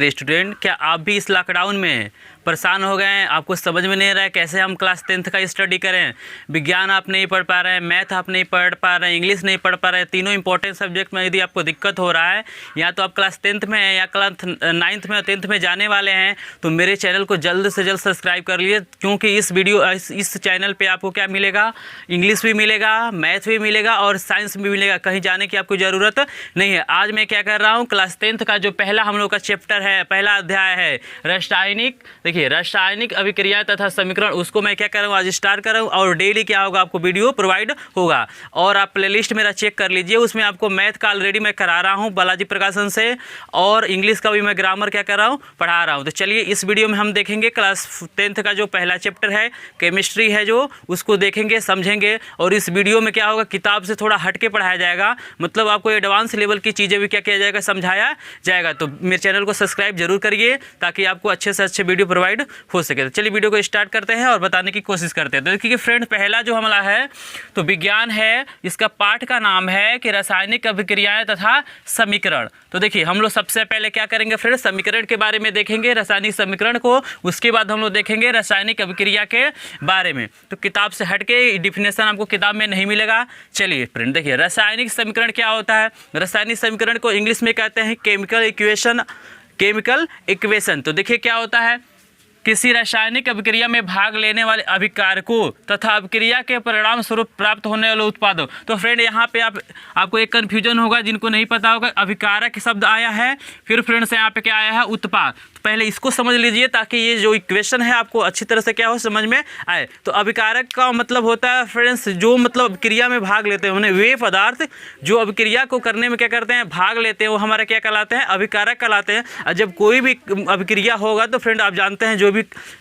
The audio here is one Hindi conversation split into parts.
स्टूडेंट, क्या आप भी इस लॉकडाउन में परेशान हो गए हैं? आपको समझ में नहीं रहा है कैसे हम क्लास 10th का स्टडी करें? विज्ञान आप नहीं पढ़ पा रहे हैं, मैथ आप नहीं पढ़ पा रहे हैं, इंग्लिश नहीं पढ़ पा रहे हैं। तीनों इंपॉर्टेंट सब्जेक्ट में यदि आपको दिक्कत हो रहा है, या तो आप क्लास 10th में हैं या क्लास 9th में और 10th में जाने वाले हैं, तो मेरे चैनल को जल्द से जल्द सब्सक्राइब कर लीजिए, क्योंकि इस चैनल पर आपको क्या मिलेगा? इंग्लिश भी मिलेगा, मैथ भी मिलेगा और साइंस भी मिलेगा। कहीं जाने की आपको ज़रूरत नहीं है। आज मैं क्या कर रहा हूँ, क्लास 10th का जो पहला हम लोग का चैप्टर है, पहला अध्याय है रासायनिक। देखिए, रासायनिक अभिक्रियाएं तथा समीकरण, उसको मैं क्या कर रहा हूँ, आज स्टार्ट कर रहा हूँ। और डेली क्या होगा, आपको वीडियो प्रोवाइड होगा। और आप प्लेलिस्ट मेरा चेक कर लीजिए, उसमें आपको मैथ का ऑलरेडी मैं करा रहा हूँ बालाजी प्रकाशन से, और इंग्लिश का भी मैं ग्रामर क्या कर रहा हूँ, पढ़ा रहा हूँ। तो चलिए इस वीडियो में हम देखेंगे क्लास 10th का जो पहला चैप्टर है, केमिस्ट्री है जो, उसको देखेंगे, समझेंगे। और इस वीडियो में क्या होगा, किताब से थोड़ा हट के पढ़ाया जाएगा, मतलब आपको एडवांस लेवल की चीज़ें भी क्या किया जाएगा, समझाया जाएगा। तो मेरे चैनल को सब्सक्राइब जरूर करिए, ताकि आपको अच्छे से अच्छे वीडियो प्रोवाइड हो सके। तो चलिए वीडियो को स्टार्ट करते हैं और बताने की कोशिश करते हैं। तो देखिए फ्रेंड, पहला जो हमारा है तो विज्ञान है, इसका पाठ का नाम है कि रासायनिक अभिक्रियाएं तथा समीकरण। तो देखिए हम लोग सबसे पहले क्या करेंगे फ्रेंड, समीकरण के बारे में देखेंगे, रासायनिक समीकरण को। उसके बाद हम लोग देखेंगे रासायनिक अभिक्रिया के बारे में। तो किताब से हटके डिफिनेशन आपको किताब में नहीं मिलेगा। चलिए फ्रेंड देखिए, रासायनिक समीकरण क्या होता है। रासायनिक समीकरण को इंग्लिश में कहते हैं केमिकल इक्वेशन। तो देखिए क्या होता है, किसी रासायनिक अभिक्रिया में भाग लेने वाले अभिकारकों तथा अभिक्रिया के परिणाम स्वरूप प्राप्त होने वाले उत्पादों। तो फ्रेंड यहाँ पे आपको एक कन्फ्यूजन होगा, जिनको नहीं पता होगा, अभिकारक शब्द आया है, फिर फ्रेंड्स यहाँ पे क्या आया है, उत्पाद। तो पहले इसको समझ लीजिए, ताकि ये जो इक्वेशन है आपको अच्छी तरह से क्या हो, समझ में आए। तो अभिकारक का मतलब होता है फ्रेंड्स, जो मतलब अभिक्रिया में भाग लेते हैं, उन्हें वे पदार्थ जो अभिक्रिया को करने में क्या करते हैं, भाग लेते हैं, वो हमारे क्या कहलाते हैं, अभिकारक कहलाते हैं। और जब कोई भी अभिक्रिया होगा तो फ्रेंड आप जानते हैं,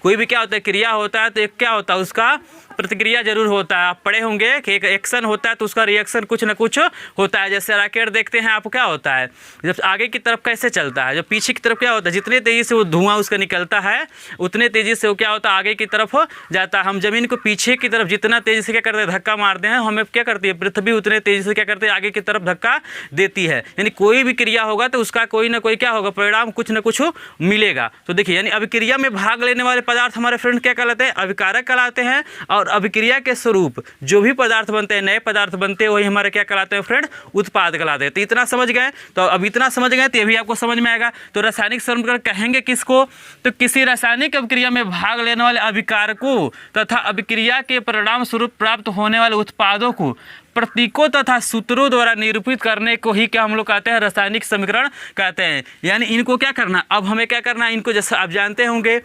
कोई भी क्या होता है, क्रिया होता है, तो एक क्या होता है, उसका प्रतिक्रिया जरूर होता है। आप पढ़े होंगे कि एक एक्शन होता है तो उसका रिएक्शन कुछ ना कुछ होता है। जैसे रॉकेट देखते हैं आपको, क्या होता है, जब आगे की तरफ कैसे चलता है, जब पीछे की तरफ क्या होता है, जितने तेजी से वो धुआं उसका निकलता है, उतने तेजी से वो क्या होता है, आगे की तरफ जाता है। हम जमीन को पीछे की तरफ जितना तेजी से क्या करते हैं, धक्का मारते हैं, हमें क्या करती है, पृथ्वी उतने तेजी से क्या करते हैं, आगे की तरफ धक्का देती है। यानी कोई भी क्रिया होगा तो उसका कोई ना कोई क्या होगा, परिणाम कुछ ना कुछ मिलेगा। तो देखिए, यानी अभिक्रिया में भाग लेने वाले पदार्थ हमारे फ्रेंड क्या कहलाते हैं, अभिकारक कहलाते हैं। और अभिक्रिया के स्वरूप जो भी पदार्थ बनते हैं, नए पदार्थ बनते हैं, वही हमारे क्या कहलाते हैं फ्रेंड, उत्पाद कहलाते हैं। तो इतना समझ गए। तो अब इतना समझ गए तो ये भी आपको समझ में आएगा। तो रासायनिक समीकरण कहेंगे किसको, तो किसी रासायनिक अभिक्रिया में भाग लेने वाले अभिकारकों तथा अभिक्रिया के परिणाम स्वरूप प्राप्त होने वाले उत्पादों को प्रतीकों तथा सूत्रों द्वारा निरूपित करने को ही क्या हम लोग कहते हैं, रासायनिक समीकरण कहते हैं। यानी इनको क्या करना, अब हमें क्या करना, इनको जैसे आप जानते होंगे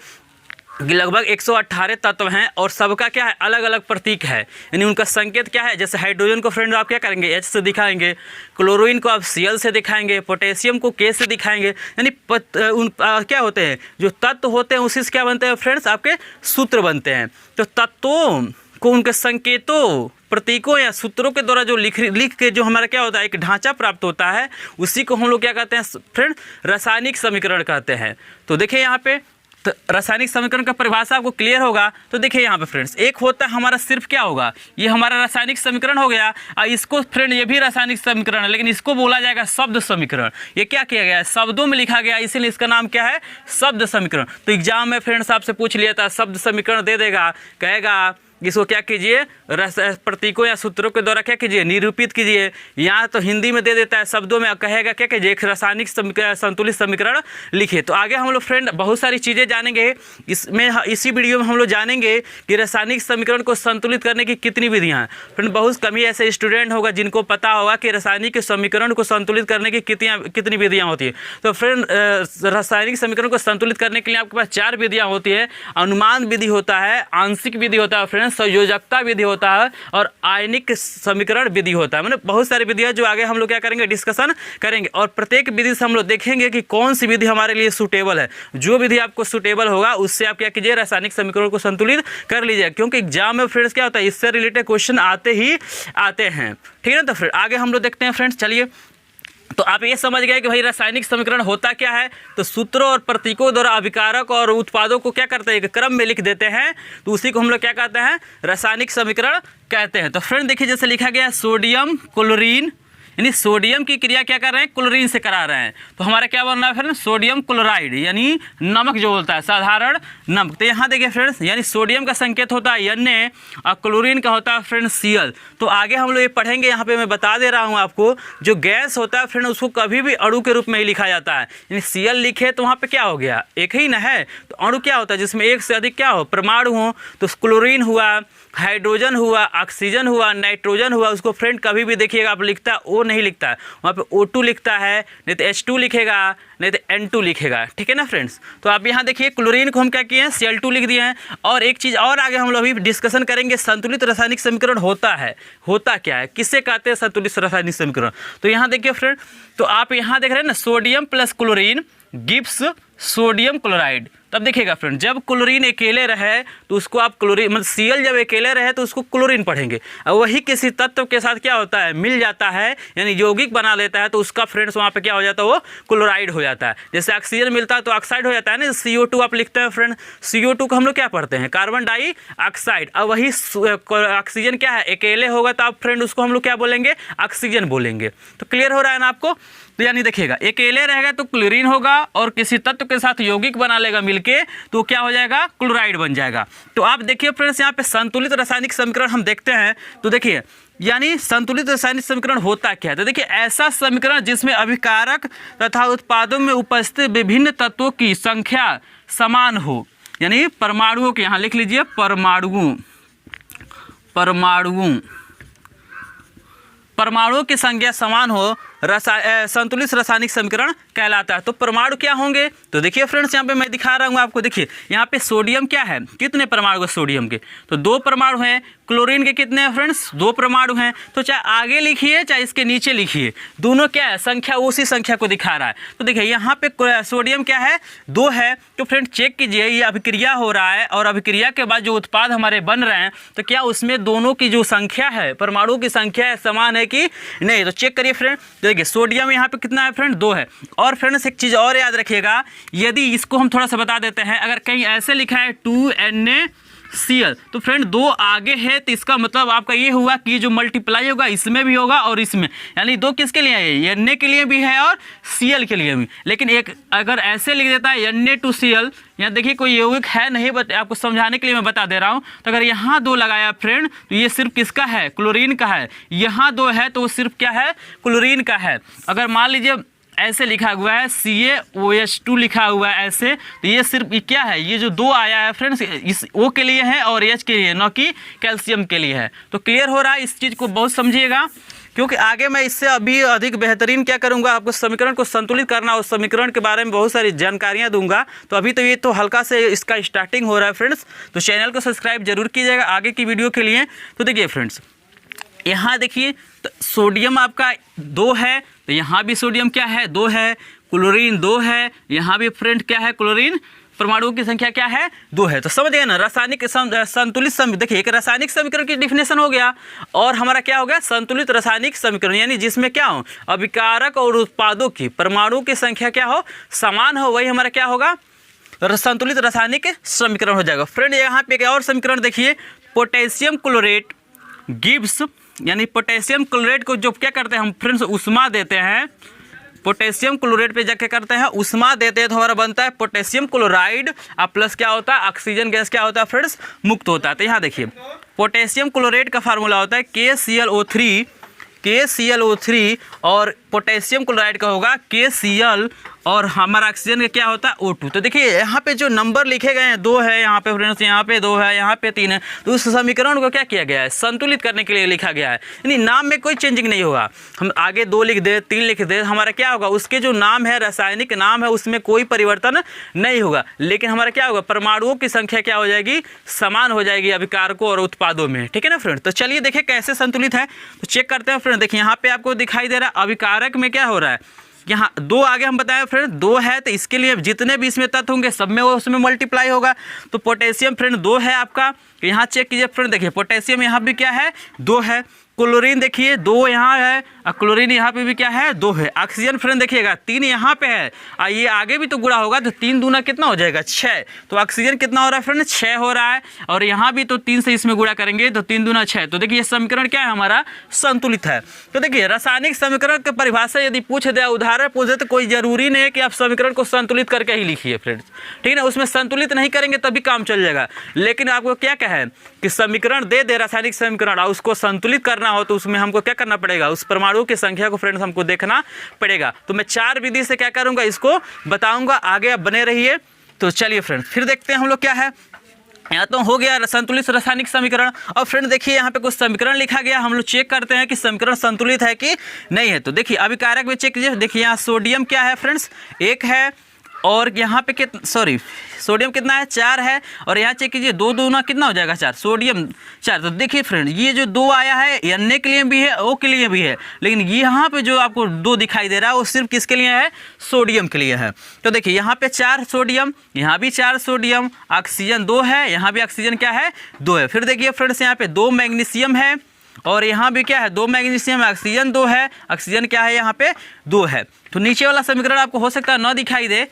लगभग 118 तत्व हैं, और सबका क्या है, अलग अलग प्रतीक है। यानी उनका संकेत क्या है, जैसे हाइड्रोजन को फ्रेंड आप क्या करेंगे, H से दिखाएंगे, क्लोरीन को आप Cl से दिखाएंगे, पोटेशियम को K से दिखाएंगे। यानी क्या होते हैं, जो तत्व होते हैं उसी से क्या बनते हैं फ्रेंड्स, आपके सूत्र बनते हैं। तो तत्वों को उनके संकेतों, प्रतीकों या सूत्रों के द्वारा जो लिख के जो हमारा क्या होता है, एक ढांचा प्राप्त होता है, उसी को हम लोग क्या कहते हैं फ्रेंड, रासायनिक समीकरण कहते हैं। तो देखिए यहाँ पे तो रासायनिक समीकरण का परिभाषा आपको क्लियर होगा। तो देखिए यहाँ पे फ्रेंड्स, एक होता है हमारा सिर्फ क्या होगा, ये हमारा रासायनिक समीकरण हो गया। इसको फ्रेंड ये भी रासायनिक समीकरण है, लेकिन इसको बोला जाएगा शब्द समीकरण। ये क्या किया गया है, शब्दों में लिखा गया, इसीलिए इसका नाम क्या है, शब्द समीकरण। तो एग्जाम में फ्रेंड्स आपसे पूछ लिया था, शब्द समीकरण दे देगा, कहेगा इसको क्या कीजिए, प्रतीकों या सूत्रों के द्वारा क्या कीजिए, निरूपित कीजिए। यहाँ तो हिंदी में दे देता है, शब्दों में कहेगा क्या कीजिए, एक रासायनिक संतुलित समीकरण लिखिए। तो आगे हम लोग फ्रेंड बहुत सारी चीज़ें जानेंगे इसमें, इसी वीडियो में हम लोग जानेंगे कि रासायनिक समीकरण को संतुलित करने की कितनी विधियाँ हैं। फ्रेंड बहुत कम ही ऐसे स्टूडेंट होगा जिनको पता होगा कि रासायनिक समीकरण को संतुलित करने की कितनी विधियाँ होती है। तो फ्रेंड रासायनिक समीकरण को संतुलित करने के लिए आपके पास 4 विधियाँ होती है। अनुमान विधि होता है, आंशिक विधि होता है फ्रेंड, संयोजकता विधि होता है, और आयनिक समीकरण विधि होता है। मतलब बहुत सारी विधियां जो आगे हम लोग क्या करेंगे, डिस्कशन करेंगे। और प्रत्येक विधि से हम लोग देखेंगे कि कौन सी विधि हमारे लिए सूटेबल है। जो विधि आपको सूटेबल होगा उससे आप क्या कीजिए, रासायनिक समीकरण को संतुलित कर लीजिए, क्योंकि एग्जाम में फ्रेंड्स क्या होता है, इससे रिलेटेड क्वेश्चन आते ही आते हैं। ठीक है ना। तो फिर आगे हम लोग देखते हैं फ्रेंड्स। चलिए, तो आप ये समझ गए कि भाई रासायनिक समीकरण होता क्या है। तो सूत्रों और प्रतीकों द्वारा अभिकारक और उत्पादों को क्या करते हैं, एक क्रम में लिख देते हैं, तो उसी को हम लोग क्या कहते हैं, रासायनिक समीकरण कहते हैं। तो फ्रेंड देखिए, जैसे लिखा गया सोडियम क्लोरीन यानी सोडियम की क्रिया क्या कर रहे हैं, क्लोरीन से करा रहे हैं। तो हमारा क्या बन रहा है फ्रेंड्स, सोडियम क्लोराइड, यानी नमक जो बोलता है, साधारण नमक। तो यहाँ देखिए फ्रेंड्स, यानी सोडियम का संकेत होता है Na और क्लोरीन का होता है फ्रेंड्स Cl। तो आगे हम लोग ये पढ़ेंगे, यहाँ पे मैं बता दे रहा हूँ आपको, जो गैस होता है फ्रेंड उसको कभी भी अणु के रूप में ही लिखा जाता है। यानी Cl लिखे तो वहाँ पे क्या हो गया, एक ही ना है, तो अणु क्या होता है जिसमें एक से अधिक क्या हो, परमाणु हो। तो क्लोरीन हुआ, हाइड्रोजन हुआ, ऑक्सीजन हुआ, नाइट्रोजन हुआ, उसको फ्रेंड कभी भी देखिएगा आप लिखता है O नहीं लिखता है, वहाँ पे O2 लिखता है, नहीं तो H2 लिखेगा, नहीं तो N2 लिखेगा, ठीक है ना फ्रेंड्स। तो आप यहाँ देखिए क्लोरीन को हम क्या किए हैं, Cl2 लिख दिए हैं। और एक चीज़ और आगे हम लोग अभी डिस्कशन करेंगे, संतुलित रासायनिक समीकरण होता है, होता क्या है, किससे कहते हैं संतुलित रासायनिक समीकरण। तो यहाँ देखिए फ्रेंड, तो आप यहाँ देख रहे हैं ना, sodium plus chlorine gives sodium chloride. तब देखिएगा फ्रेंड, जब क्लोरीन अकेले रहे तो उसको आप क्लोरीन, मतलब Cl जब अकेले रहे तो उसको क्लोरीन पढ़ेंगे, और वही किसी तत्व के साथ क्या होता है, मिल जाता है, यानी यौगिक बना लेता है, तो उसका फ्रेंड्स वहाँ पे क्या हो जाता है, वो क्लोराइड हो जाता है। जैसे ऑक्सीजन मिलता है तो ऑक्साइड हो जाता है ना, CO2 आप लिखते हैं फ्रेंड, CO2 को हम लोग क्या पढ़ते हैं, कार्बन डाइऑक्साइड। और वही ऑक्सीजन क्या है, अकेले होगा तो आप फ्रेंड उसको हम लोग क्या बोलेंगे, ऑक्सीजन बोलेंगे। तो क्लियर हो रहा है ना आपको। तो यानी देखिएगा, अकेले रहेगा तो क्लोरीन होगा, और किसी तत्व के साथ यौगिक बना लेगा मिलके तो क्या हो जाएगा, क्लोराइड बन जाएगा। तो आप देखिए फ्रेंड्स, यहाँ पे संतुलित रासायनिक समीकरण हम देखते हैं, तो देखिए यानी संतुलित रासायनिक समीकरण होता क्या है। तो देखिए, ऐसा समीकरण जिसमें अभिकारक तथा उत्पादों में उपस्थित विभिन्न तत्वों की संख्या समान हो, यानी परमाणुओं के, यहाँ लिख लीजिए परमाणुओं की संख्या समान हो, संतुलित रासायनिक समीकरण कहलाता है। तो परमाणु क्या होंगे, तो देखिए फ्रेंड्स, यहाँ पे मैं दिखा रहा हूँ आपको। देखिए यहाँ पे सोडियम क्या है, कितने परमाणु है सोडियम के, तो 2 परमाणु हैं। क्लोरीन के कितने हैं फ्रेंड्स, 2 परमाणु हैं। तो चाहे आगे लिखिए चाहे इसके नीचे लिखिए, दोनों क्या है, संख्या उसी संख्या को दिखा रहा है। तो देखिए यहाँ पे सोडियम क्या है, 2 है। तो फ्रेंड चेक कीजिए, ये अभिक्रिया हो रहा है, और अभिक्रिया के बाद जो उत्पाद हमारे बन रहे हैं, तो क्या उसमें दोनों की जो संख्या है, परमाणु की संख्या है, समान है कि नहीं। तो चेक करिए फ्रेंड, देखिए सोडियम यहाँ पे कितना है फ्रेंड, 2 है। और फ्रेंड्स एक चीज़ और याद रखिएगा, यदि इसको हम थोड़ा सा बता देते हैं, अगर कहीं ऐसे लिखा है 2NaCl, तो फ्रेंड 2 आगे है, तो इसका मतलब आपका ये हुआ कि जो मल्टीप्लाई होगा इसमें भी होगा और इसमें, यानी 2 किसके लिए है, Na के लिए भी है और Cl के लिए भी। लेकिन एक अगर ऐसे लिख देता है Na2Cl, यहाँ देखिए कोई यौगिक है नहीं, बट आपको समझाने के लिए मैं बता दे रहा हूँ। तो अगर यहाँ 2 लगाया फ्रेंड, तो ये सिर्फ किसका है, क्लोरीन का है। यहाँ 2 है तो वो सिर्फ क्या है, क्लोरीन का है। अगर मान लीजिए ऐसे लिखा हुआ है CaOH2 लिखा हुआ है ऐसे, तो ये सिर्फ क्या है, ये जो 2 आया है फ्रेंड्स, इस O के लिए है और H के लिए, न कि कैल्शियम के लिए है। तो क्लियर हो रहा है, इस चीज़ को बहुत समझिएगा, क्योंकि आगे मैं इससे अभी अधिक बेहतरीन क्या करूंगा, आपको समीकरण को संतुलित करना और समीकरण के बारे में बहुत सारी जानकारियां दूंगा। तो अभी तो ये तो हल्का से इसका स्टार्टिंग हो रहा है फ्रेंड्स। तो चैनल को सब्सक्राइब जरूर कीजिएगा आगे की वीडियो के लिए। तो देखिए फ्रेंड्स, यहाँ देखिए, तो सोडियम आपका 2 है, तो यहाँ भी सोडियम क्या है, 2 है। क्लोरीन 2 है, यहाँ भी फ्रेंड क्या है, क्लोरीन, परमाणुओं की संख्या क्या है, 2 है। तो समझ गए ना, रासायनिक संतुलित समीकरण। देखिए एक रासायनिक समीकरण की डिफिनेशन हो गया, और हमारा क्या हो गया, संतुलित रासायनिक समीकरण, यानी जिसमें क्या हो, अभिकारक और उत्पादों की, परमाणुओं की संख्या क्या हो, समान हो, वही हमारा क्या होगा, संतुलित रासायनिक समीकरण हो जाएगा। फ्रेंड यहाँ पे एक और समीकरण देखिए, पोटेशियम क्लोरेट गिव्स, यानी पोटेशियम क्लोरेट को जो क्या करते हैं हम फ्रेंड्स, उष्मा देते हैं, पोटेशियम क्लोरेट पे जाके करते हैं उष्मा देते हैं, तो हमारा बनता है पोटेशियम क्लोराइड, और प्लस क्या होता है, ऑक्सीजन गैस क्या होता है फ्रेंड्स, मुक्त होता है। तो यहाँ देखिए, पोटेशियम क्लोरेट का फार्मूला होता है KClO3, और पोटेशियम क्लोराइड का होगा KCl, और हमारा ऑक्सीजन का क्या होता है O2। तो देखिए यहाँ पे जो नंबर लिखे गए हैं, 2 है यहाँ पे फ्रेंड्स, यहाँ पे 2 है, यहाँ पे 3 है। तो उस समीकरण को क्या किया गया है, संतुलित करने के लिए लिखा गया है, यानी नाम में कोई चेंजिंग नहीं होगा। हम आगे 2 लिख दे, 3 लिख दे, हमारा क्या होगा, उसके जो नाम है, रासायनिक नाम है, उसमें कोई परिवर्तन नहीं होगा। लेकिन हमारा क्या होगा, परमाणुओं की संख्या क्या हो जाएगी, समान हो जाएगी अभिकारकों और उत्पादों में, ठीक है ना फ्रेंड। तो चलिए देखें कैसे संतुलित है, तो चेक करते हैं फ्रेंड। देखिए यहाँ पे आपको दिखाई दे रहा है अभिकारक में क्या हो रहा है, यहाँ 2 आगे हम बताएं फ्रेंड, 2 है, तो इसके लिए जितने भी इसमें तत्व होंगे सब में वो उसमें मल्टीप्लाई होगा। तो पोटेशियम फ्रेंड 2 है आपका, यहाँ चेक कीजिए फ्रेंड, देखिए पोटेशियम यहाँ भी क्या है, 2 है। क्लोरीन देखिए 2 यहाँ है, और क्लोरीन यहाँ पे भी क्या है 2 है। ऑक्सीजन फ्रेंड देखिएगा 3 यहाँ पे है और ये आगे भी तो गुणा होगा तो 3 दूना कितना हो जाएगा 6। तो ऑक्सीजन कितना हो रहा है फ्रेंड 6 हो रहा है और यहाँ भी तो 3 से इसमें गुणा करेंगे तो 3 दूना 6। तो देखिए समीकरण क्या है हमारा संतुलित है। तो देखिए रासायनिक समीकरण की परिभाषा यदि पूछ दे उदाहरण पूछ दे तो कोई जरूरी नहीं है कि आप समीकरण को संतुलित करके ही लिखिए फ्रेंड्स, ठीक है ना। उसमें संतुलित नहीं करेंगे तभी काम चल जाएगा। लेकिन आपको क्या कहे कि समीकरण दे रासायनिक समीकरण और उसको संतुलित करना हो तो उसमें हमको क्या करना पड़ेगा, उस परमाणु की संख्या को फ्रेंड्स हमको देखना पड़ेगा। तो मैं 4 विधि से क्या करूंगा इसको बताऊंगा, आगे आप बने रहिए। तो चलिए फ्रेंड्स फिर देखते हैं हम लोग क्या है। यहाँ तो हो गया संतुलित रासायनिक समीकरण। और फ्रेंड देखिए यहाँ पे कुछ समीकरण लिखा गया, हम लोग चेक करते हैं कि समीकरण संतुलित है कि नहीं है। तो देखिए अभिकारक में चेक कीजिए। देखिए यहाँ सोडियम क्या है फ्रेंड्स 1 है और यहाँ पे सोडियम कितना है 4 है और यहाँ चेक कीजिए 2 दूना कितना हो जाएगा 4, सोडियम 4। तो देखिए फ्रेंड ये जो 2 आया है Na के लिए भी है O के लिए भी है, लेकिन यहाँ पे जो आपको 2 दिखाई दे रहा है वो सिर्फ किसके लिए है, सोडियम के लिए है। तो देखिए यहाँ पे 4 सोडियम, यहाँ भी 4 सोडियम, ऑक्सीजन 2 है, यहाँ भी ऑक्सीजन क्या है 2 है। फिर देखिए फ्रेंड्स यहाँ पे 2 मैग्नीशियम है और यहाँ भी क्या है 2 मैग्नीशियम, ऑक्सीजन 2 है, ऑक्सीजन क्या है यहाँ पे 2 है। तो नीचे वाला समीकरण आपको हो सकता है न दिखाई दे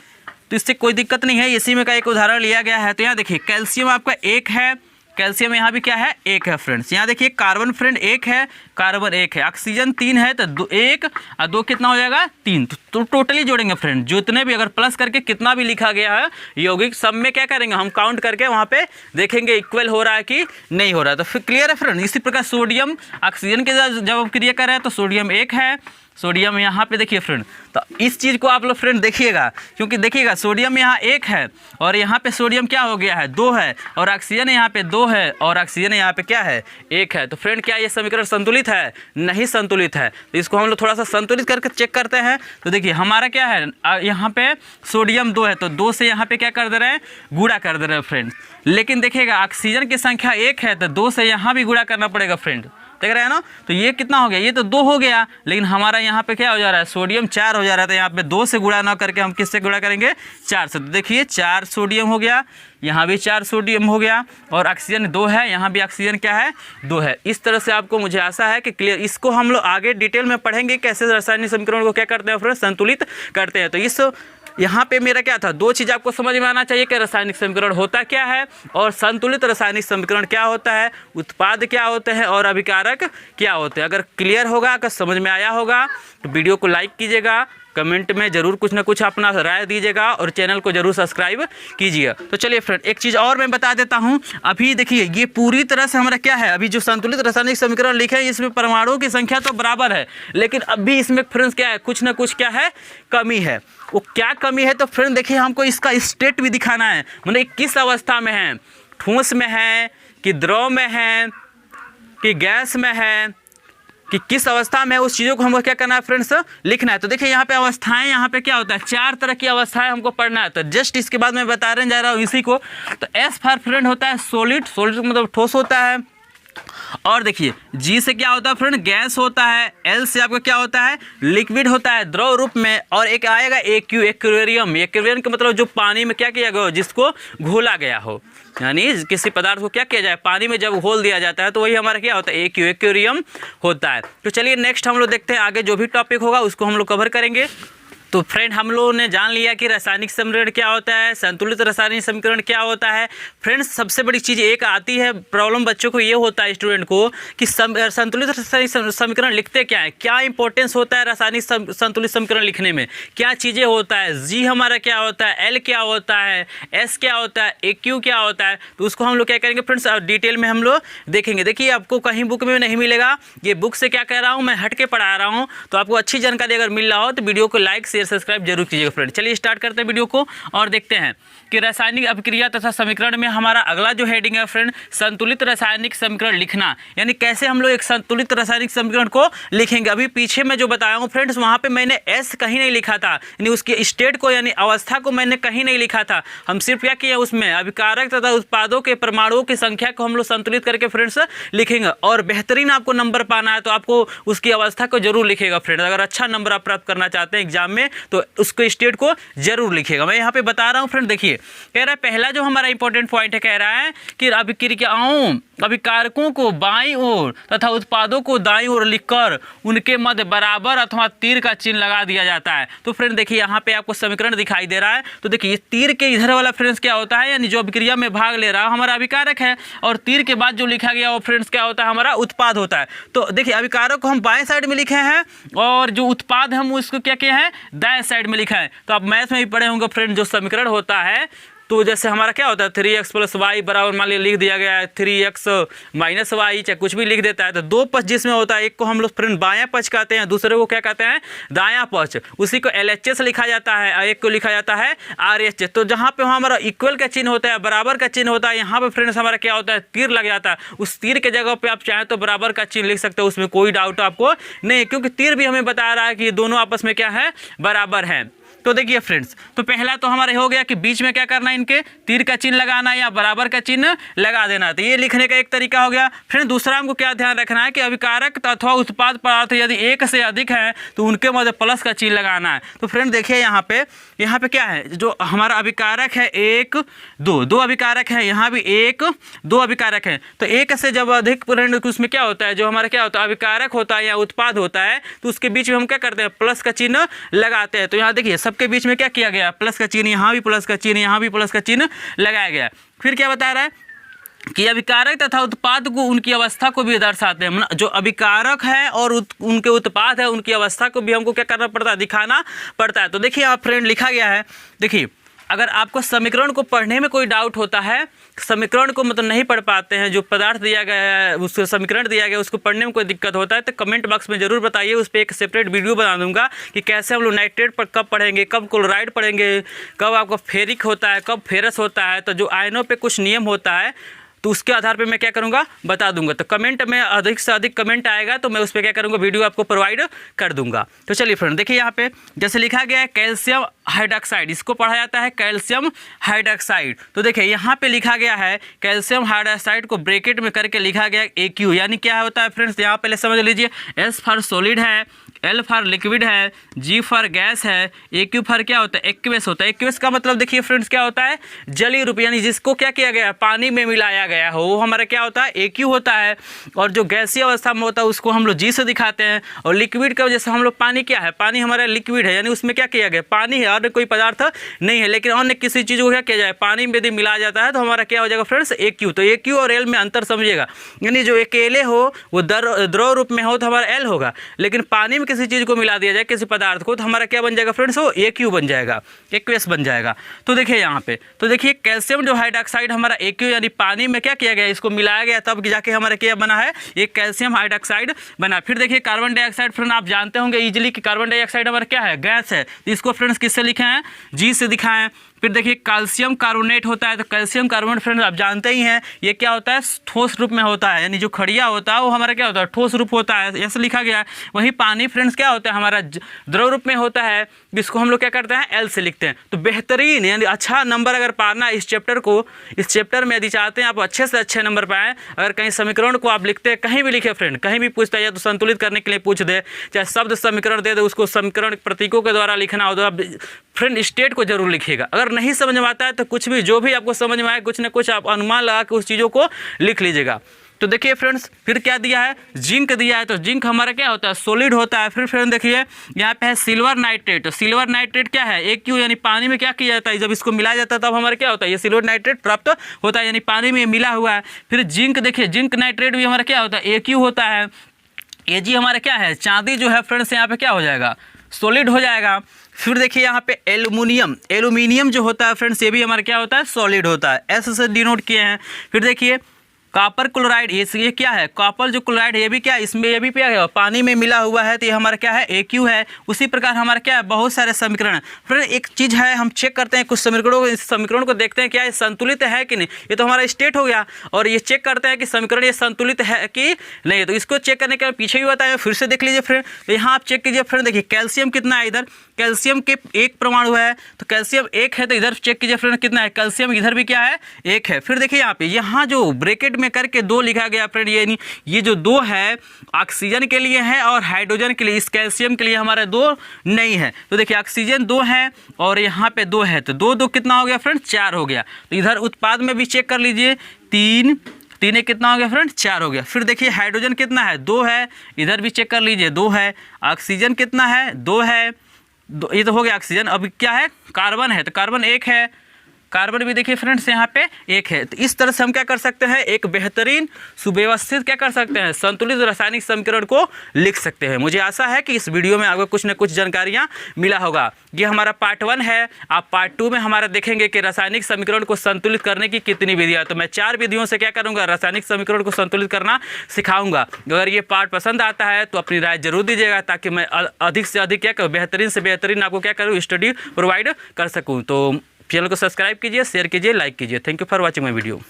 तो इससे कोई दिक्कत नहीं है, इसी में का एक उदाहरण लिया गया है। तो यहाँ देखिए कैल्शियम आपका 1 है, कैल्शियम यहाँ भी क्या है 1 है फ्रेंड्स। यहाँ देखिए कार्बन फ्रेंड 1 है, कार्बन 1 है, ऑक्सीजन 3 है तो 1 और 2 कितना हो जाएगा 3। तो टोटली जोड़ेंगे फ्रेंड, जितने भी अगर प्लस करके कितना भी लिखा गया है यौगिक सब में क्या करेंगे हम काउंट करके वहाँ पे देखेंगे इक्वल हो रहा है कि नहीं हो रहा है। तो फिर क्लियर है फ्रेंड। इसी प्रकार सोडियम ऑक्सीजन के जब हम क्रिया कर रहे हैं तो सोडियम 1 है, सोडियम यहाँ पे देखिए फ्रेंड। तो इस चीज़ को आप लोग फ्रेंड देखिएगा, क्योंकि देखिएगा सोडियम यहाँ 1 है और यहाँ पे सोडियम क्या हो गया है 2 है और ऑक्सीजन यहाँ पे 2 है और ऑक्सीजन यहाँ पे क्या है 1 है। तो फ्रेंड क्या ये समीकरण संतुलित है, नहीं संतुलित है। तो इसको हम लोग थोड़ा सा संतुलित करके चेक करते हैं। तो देखिए हमारा क्या है यहाँ पे सोडियम 2 है तो 2 से यहाँ पे क्या कर दे रहे हैं गुणा कर दे रहे हैं फ्रेंड। लेकिन देखिएगा ऑक्सीजन की संख्या 1 है तो 2 से यहाँ भी गुणा करना पड़ेगा फ्रेंड, देख रहे हैं ना। तो ये कितना हो गया, ये तो 2 हो गया, लेकिन हमारा यहाँ पे क्या हो जा रहा है सोडियम 4 हो जा रहा है। तो यहाँ पे 2 से गुणा ना करके हम किससे गुणा करेंगे 4 से। तो देखिए 4 सोडियम हो गया, यहाँ भी 4 सोडियम हो गया और ऑक्सीजन 2 है, यहाँ भी ऑक्सीजन क्या है 2 है। इस तरह से आपको मुझे आशा है कि क्लियर। इसको हम लोग आगे डिटेल में पढ़ेंगे कैसे रासायनिक समीकरण को क्या करते हैं फ्रेंड संतुलित करते हैं। तो इस यहाँ पे मेरा क्या था 2 चीज़ आपको समझ में आना चाहिए कि रासायनिक समीकरण होता क्या है और संतुलित रासायनिक समीकरण क्या होता है, उत्पाद क्या होते हैं और अभिकारक क्या होते हैं। अगर क्लियर होगा, अगर समझ में आया होगा तो वीडियो को लाइक कीजिएगा, कमेंट में ज़रूर कुछ ना कुछ अपना राय दीजिएगा और चैनल को ज़रूर सब्सक्राइब कीजिएगा। तो चलिए फ्रेंड एक चीज़ और मैं बता देता हूँ। अभी देखिए ये पूरी तरह से हमारा क्या है, अभी जो संतुलित रासायनिक समीकरण लिखे हैं इसमें परमाणुओं की संख्या तो बराबर है, लेकिन अभी इसमें फ्रेंड्स क्या है कुछ ना कुछ क्या है कमी है। वो क्या कमी है तो फ्रेंड देखिए हमको इसका स्टेट भी दिखाना है, मतलब किस अवस्था में है, ठोस में है कि द्रव में है कि गैस में है कि किस अवस्था में है, उस चीज़ों को हमको क्या करना है फ्रेंड्स लिखना है। तो देखिए यहाँ पे अवस्थाएं, यहाँ पे क्या होता है 4 तरह की अवस्थाएं हमको पढ़ना है। तो जस्ट इसके बाद मैं बता रहे जा रहा हूँ इसी को। तो एस फॉर फ्रेंड होता है सॉलिड, सॉलिड मतलब ठोस होता है। और देखिए जी से क्या होता है फ्रेंड गैस होता है, एल से आपका क्या होता है लिक्विड होता है द्रव रूप में, और एक आएगा एक्यू एक्वेरियम। एक्वेरियम का मतलब जो पानी में क्या किया गया हो, जिसको घोला गया हो, यानी किसी पदार्थ को क्या किया जाए पानी में जब घोल दिया जाता है तो वही हमारा क्या होता है एक्यू एक्वेरियम होता है। तो चलिए नेक्स्ट हम लोग देखते हैं, आगे जो भी टॉपिक होगा उसको हम लोग कवर करेंगे। तो फ्रेंड हम लोगों ने जान लिया कि रासायनिक समीकरण क्या होता है, संतुलित रासायनिक समीकरण क्या होता है। फ्रेंड्स सबसे बड़ी चीज़ एक आती है प्रॉब्लम बच्चों को, ये होता है स्टूडेंट को कि संतुलित रासायनिक समीकरण लिखते क्या है, क्या इंपॉर्टेंस होता है रासायनिक संतुलित समीकरण लिखने में, क्या चीज़ें होता है, जी हमारा क्या होता है, एल क्या होता है, एस क्या होता है, ए क्यू क्या होता है। तो उसको हम लोग क्या करेंगे फ्रेंड्स डिटेल में हम लोग देखेंगे। देखिए आपको कहीं बुक में नहीं मिलेगा, ये बुक से क्या कह रहा हूँ मैं हट के पढ़ा रहा हूँ। तो आपको अच्छी जानकारी अगर मिल रहा हो तो वीडियो को लाइक शेयर सब्सक्राइब जरूर कीजिएगा फ्रेंड। चलिए स्टार्ट करते हैं वीडियो को और देखते हैं कि रासायनिक अभिक्रिया तथा समीकरण में हमारा अगला जो हेडिंग है फ्रेंड संतुलित रासायनिक समीकरण लिखना, यानी कैसे हम लोग एक संतुलित रासायनिक समीकरण को लिखेंगे। अभी पीछे मैं जो बताया हूँ फ्रेंड्स वहाँ पे मैंने एस कहीं नहीं लिखा था, यानी उसके स्टेट को यानी अवस्था को मैंने कहीं नहीं लिखा था। हम सिर्फ क्या किया उसमें अभिकारक तथा उत्पादों के परमाणुओं की संख्या को हम लोग संतुलित करके फ्रेंड्स लिखेंगे। और बेहतरीन आपको नंबर पाना है तो आपको उसकी अवस्था को जरूर लिखेगा फ्रेंड्स, अगर अच्छा नंबर आप प्राप्त करना चाहते हैं एग्जाम में तो उसको स्टेट को जरूर लिखिएगा। मैं यहाँ पे बता रहा हूँ फ्रेंड, देखिए कह रहा है पहला जो हमारा इंपॉर्टेंट पॉइंट है, कह रहा है कि अभिक्रियाओं अभिकारकों को बाईं ओर तथा उत्पादों को दाईं ओर लिखकर उनके मध्य बराबर अथवा तीर का चिन्ह लगा दिया जाता है। तो फ्रेंड देखिए यहाँ पे आपको समीकरण दिखाई दे रहा है, तो देखिए तीर के इधर वाला फ्रेंड्स क्या होता है, यानी जो अभिक्रिया में भाग ले रहा है हमारा अभिकारक है, और तीर के बाद जो लिखा गया वो फ्रेंड्स क्या होता है, हमारा उत्पाद होता है। तो देखिए अभिकारक को हम बाएं साइड में लिखे हैं और जो उत्पाद हम उसको क्या किए हैं, दाएं साइड में लिखा है। तो आप मैथ में भी पढ़े होंगे फ्रेंड, जो समीकरण होता है तो जैसे हमारा क्या होता है 3x + y बराबर मान लिया लिख दिया गया है 3x - y, चाहे कुछ भी लिख देता है। तो दो पक्ष जिसमें होता है, एक को हम लोग फ्रेंड बायां पक्ष कहते हैं, दूसरे को क्या कहते हैं, दायां पक्ष, उसी को LHS लिखा जाता है और एक को लिखा जाता है RHS। तो जहाँ पे हमारा इक्वल का चिन्ह होता है, बराबर का चिन्ह होता है, यहाँ पे फ्रेंड्स हमारा क्या होता है, तीर लग जाता है। उस तीर के जगह पे आप चाहें तो बराबर का चिन्ह लिख सकते हो, उसमें कोई डाउट आपको नहीं, क्योंकि तीर भी हमें बता रहा है कि दोनों आपस में क्या है, बराबर है। तो देखिए फ्रेंड्स, तो पहला तो हमारे हो गया कि बीच में क्या करना है, इनके तीर का चिन्ह लगाना या बराबर का चिन्ह लगा देना। तो ये लिखने का एक तरीका हो गया। फ्रेंड दूसरा हमको क्या ध्यान रखना है कि अभिकारक अथवा उत्पाद पदार्थ यदि एक से अधिक है तो उनके मध्य प्लस का चिन्ह लगाना है। तो फ्रेंड देखिए यहाँ पे क्या है, जो हमारा अभिकारक है 1 2, दो अभिकारक है, यहाँ भी 1 2 अभिकारक है। तो एक से जब अधिक फ्रेंड उसमें क्या होता है, जो हमारा क्या होता है अभिकारक होता है या उत्पाद होता है, तो उसके बीच में हम क्या करते हैं, प्लस का चिन्ह लगाते हैं। तो यहाँ देखिए के बीच में क्या किया गया, प्लस का चिन्ह, यहाँ भी प्लस का चिन्ह, यहाँ भी प्लस का चिन्ह लगाया गया। फिर क्या बता रहा है कि अभिकारक तथा उत्पाद को उनकी अवस्था को भी दर्शाते हैं। जो अभिकारक है और उनके उत्पाद है, उनकी अवस्था को भी हमको क्या करना पड़ता है, दिखाना पड़ता है। तो देखिए आप फ्रेंड लिखा गया है, देखिए अगर आपको समीकरण को पढ़ने में कोई डाउट होता है, समीकरण को मतलब नहीं पढ़ पाते हैं, जो पदार्थ दिया गया है उसको समीकरण दिया गया उसको पढ़ने में कोई दिक्कत होता है, तो कमेंट बॉक्स में जरूर बताइए। उस पर एक सेपरेट वीडियो बना दूंगा कि कैसे हम लोग नाइट्रेट पर कब पढ़ेंगे, कब क्लोराइड पढ़ेंगे, कब आपका फेरिक होता है, कब फेरस होता है। तो जो आयनों पे कुछ नियम होता है तो उसके आधार पे मैं क्या करूंगा, बता दूंगा। तो कमेंट में अधिक से अधिक कमेंट आएगा तो मैं उस पर क्या करूंगा, वीडियो आपको प्रोवाइड कर दूंगा। तो चलिए फ्रेंड देखिए यहाँ पे जैसे लिखा गया है कैल्शियम हाइड्रॉक्साइड, इसको पढ़ा जाता है कैल्शियम हाइड्रॉक्साइड। तो देखिए यहाँ पे लिखा गया है कैल्शियम हाइड्रॉक्साइड को ब्रैकेट में करके लिखा गया AQ, यानी क्या होता है फ्रेंड्स, यहाँ पहले समझ लीजिए, S फॉर सॉलिड है, L फॉर लिक्विड है, G फॉर गैस है, AQ फॉर क्या होता है, एक्वियस होता है। एक्वियस का मतलब देखिए फ्रेंड्स क्या होता है, जलीय रूप, यानी जिसको क्या किया गया, पानी में मिलाया गया हो, वो हमारा क्या होता है, AQ होता है। और जो गैसीय अवस्था में होता है उसको हम लोग G से दिखाते हैं। और लिक्विड का जैसे हम लोग पानी क्या है, पानी हमारा लिक्विड है, यानी उसमें क्या किया गया, पानी है और कोई पदार्थ नहीं है, लेकिन अन्य किसी चीज़ को क्या किया जाए, पानी में यदि मिलाया जाता है तो हमारा क्या हो जाएगा फ्रेंड्स, AQ। तो AQ और L में अंतर समझिएगा, यानी जो अकेले हो वो द्रव रूप में हो तो हमारा L होगा, लेकिन पानी में किसी चीज़ को मिला दिया जाए, किसी पदार्थ को, तो हमारा क्या बन जाएगा फ्रेंड्स, वो AQ बन जाएगा, एक्वियस बन जाएगा। तो देखिए यहाँ पे, तो देखिए कैल्शियम जो हाइड्रॉक्साइड हमारा AQ, यानी पानी में क्या किया गया, इसको मिलाया गया तब जाके हमारा क्या बना है, एक कैल्शियम हाइड्रॉक्साइड बना। फिर देखिए कार्बन डाइऑक्साइड, फ्रेंड आप जानते होंगे इजीली कि कार्बन डाइऑक्साइड हमारा क्या है, गैस है। इसको फ्रेंड्स किससे लिखे हैं, G से दिखाएं। फिर देखिए कैल्शियम कार्बोनेट होता है, तो कैल्शियम कार्बोनेट फ्रेंड्स आप जानते ही हैं ये क्या होता है, ठोस रूप में होता है, यानी जो खड़िया होता है वो हमारा क्या होता है, ठोस रूप होता है, ऐसे लिखा गया है। वही पानी फ्रेंड्स क्या होता है, हमारा द्रव रूप में होता है, जिसको हम लोग क्या करते हैं, L से लिखते हैं। तो बेहतरीन यानी अच्छा नंबर अगर पाना इस चैप्टर को, इस चैप्टर में यदि चाहते हैं आप अच्छे से अच्छे नंबर पाएँ, अगर कहीं समीकरण को आप लिखते हैं, कहीं भी लिखे फ्रेंड, कहीं भी पूछता है तो संतुलित करने के लिए पूछ दे, चाहे शब्द समीकरण दे दे, उसको समीकरण प्रतीकों के द्वारा लिखना हो तो आप फ्रेंड स्टेट को जरूर लिखिएगा। अगर नहीं समझ में आता है तो कुछ भी, जो भी आपको समझ में आए, कुछ ना कुछ आप अनुमान लगा के उस चीज़ों को लिख लीजिएगा। तो देखिए फ्रेंड्स फिर क्या दिया है, जिंक दिया है। तो जिंक हमारा क्या होता है, सॉलिड होता है। फिर फ्रेंड देखिए यहाँ पे है सिल्वर नाइट्रेट। तो सिल्वर नाइट्रेट क्या है, AQ, यानी पानी में क्या किया जाता है, जब इसको मिलाया जाता है तब हमारा क्या होता है, ये सिल्वर नाइट्रेट प्राप्त होता है, यानी पानी में मिला हुआ है। फिर जिंक देखिए, जिंक नाइट्रेट भी हमारा क्या होता है, AQ होता है। Ag हमारा क्या है, चांदी जो है फ्रेंड्स यहाँ पे क्या हो जाएगा, सॉलिड हो जाएगा। फिर देखिए यहाँ पे एल्युमिनियम, एल्युमिनियम जो होता है फ्रेंड्स ये भी हमारा क्या होता है, सॉलिड होता है, S से डिनोट किए हैं। फिर देखिए कॉपर क्लोराइड, ये क्या है, कॉपर जो क्लोराइड है ये भी क्या है, इसमें ये भी क्या है, पानी में मिला हुआ है, तो ये हमारा क्या है, AQ है। उसी प्रकार हमारा क्या है, बहुत सारे समीकरण। फिर एक चीज़ है, हम चेक करते हैं कुछ समीकरणों को, इस समीकरण को देखते हैं क्या ये संतुलित है कि नहीं। ये तो हमारा स्टेट हो गया, और ये चेक करते हैं कि समीकरण ये संतुलित है कि नहीं। तो इसको चेक करने के पीछे भी बताया, फिर से देख लीजिए फ्रेंड। तो यहाँ आप चेक कीजिए फ्रेंड, देखिए कैल्शियम कितना है इधर, कैल्शियम के एक परमाणु है, तो कैल्शियम एक है, तो इधर चेक कीजिए फ्रेंड कितना है कैल्शियम, इधर भी क्या है एक है। फिर देखिए यहाँ पे यहाँ जो ब्रैकेट में करके 2 लिखा गया फ्रेंड, ये जो 2 है ऑक्सीजन के लिए है और हाइड्रोजन के लिए, इस कैल्शियम के लिए हमारा 2 नहीं है। तो देखिए ऑक्सीजन 2 है और यहाँ पे 2 है, तो 2 कितना हो गया फ्रेंड 4 हो गया। तो इधर उत्पाद में भी चेक कर लीजिए 3 कितना हो गया फ्रेंड 4 हो गया। फिर देखिए हाइड्रोजन कितना है 2 है, इधर भी चेक कर लीजिए 2 है। ऑक्सीजन कितना है 2 है, ये तो हो गया ऑक्सीजन। अब क्या है कार्बन है, तो कार्बन 1 है, कार्बन भी देखिए फ्रेंड्स यहाँ पे 1 है। तो इस तरह से हम क्या कर सकते हैं, एक बेहतरीन सुव्यवस्थित क्या कर सकते हैं संतुलित रासायनिक समीकरण को लिख सकते हैं। मुझे आशा है कि इस वीडियो में आपको कुछ न कुछ जानकारियाँ मिला होगा। ये हमारा पार्ट 1 है। आप पार्ट 2 में हमारा देखेंगे कि रासायनिक समीकरण को संतुलित करने की कितनी विधियाँ। तो मैं 4 विधियों से क्या करूँगा रासायनिक समीकरण को संतुलित करना सिखाऊंगा। अगर ये पार्ट पसंद आता है तो अपनी राय जरूर दीजिएगा, ताकि मैं अधिक से अधिक क्या करूँ बेहतरीन से बेहतरीन आपको क्या करूँ स्टडी प्रोवाइड कर सकूँ। तो चैनल को सब्सक्राइब कीजिए, शेयर कीजिए, लाइक कीजिए। Thank you for watching my video.